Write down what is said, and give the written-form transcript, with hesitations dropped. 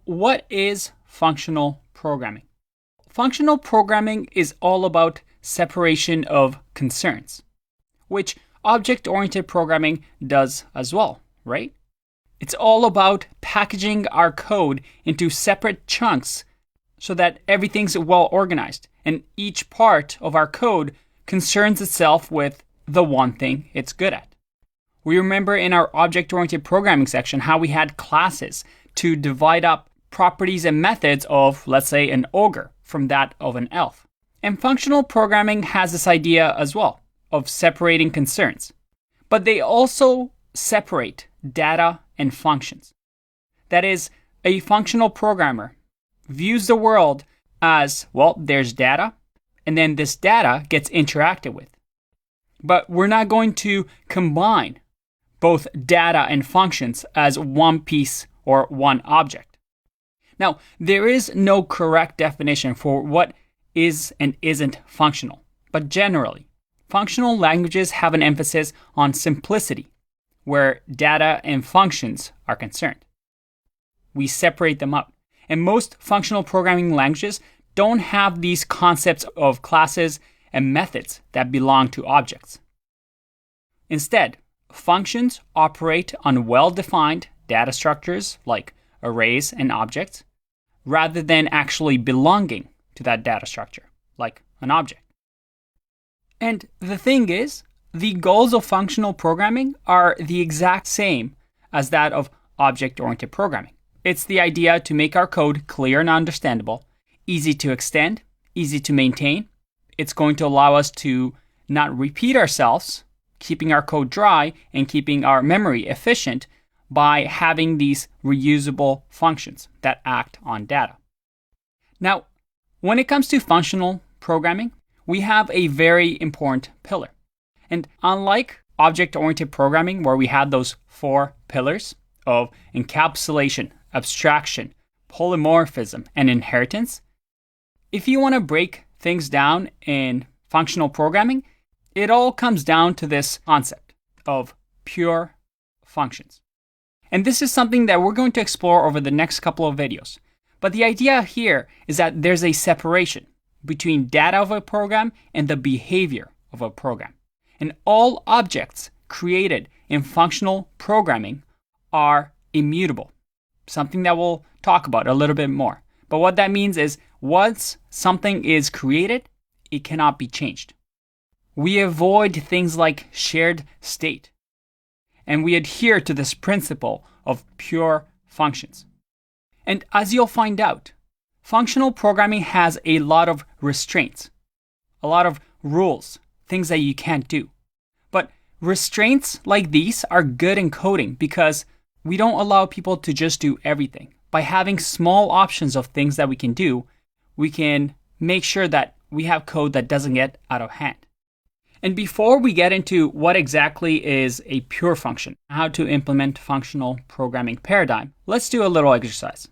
what is functional programming? Functional programming is all about separation of concerns, which object-oriented programming does as well, right? It's all about packaging our code into separate chunks so that everything's well organized and each part of our code concerns itself with the one thing it's good at. We remember in our object-oriented programming section how we had classes to divide up properties and methods of, let's say, an ogre from that of an elf. And functional programming has this idea as well of separating concerns. But they also separate data and functions. That is, a functional programmer views the world as, well, there's data, and then this data gets interacted with. But we're not going to combine both data and functions as one piece or one object. Now, there is no correct definition for what is and isn't functional, but generally, functional languages have an emphasis on simplicity, where data and functions are concerned. We separate them out. And most functional programming languages don't have these concepts of classes and methods that belong to objects. Instead, functions operate on well-defined data structures like arrays and objects, rather than actually belonging to that data structure, like an object. And the thing is, the goals of functional programming are the exact same as that of object-oriented programming. It's the idea to make our code clear and understandable, easy to extend, easy to maintain. It's going to allow us to not repeat ourselves, keeping our code dry and keeping our memory efficient by having these reusable functions that act on data. Now, when it comes to functional programming, we have a very important pillar. And unlike object-oriented programming, where we had those 4 pillars of encapsulation, abstraction, polymorphism, and inheritance, if you want to break things down in functional programming, it all comes down to this concept of pure functions. And this is something that we're going to explore over the next couple of videos. But the idea here is that there's a separation between data of a program and the behavior of a program. And all objects created in functional programming are immutable, something that we'll talk about a little bit more. But what that means is once something is created, it cannot be changed. We avoid things like shared state, and we adhere to this principle of pure functions. And as you'll find out, functional programming has a lot of restraints, a lot of rules, things that you can't do. But restraints like these are good in coding because we don't allow people to just do everything. By having small options of things that we can do, we can make sure that we have code that doesn't get out of hand. And before we get into what exactly is a pure function, how to implement functional programming paradigm, let's do a little exercise.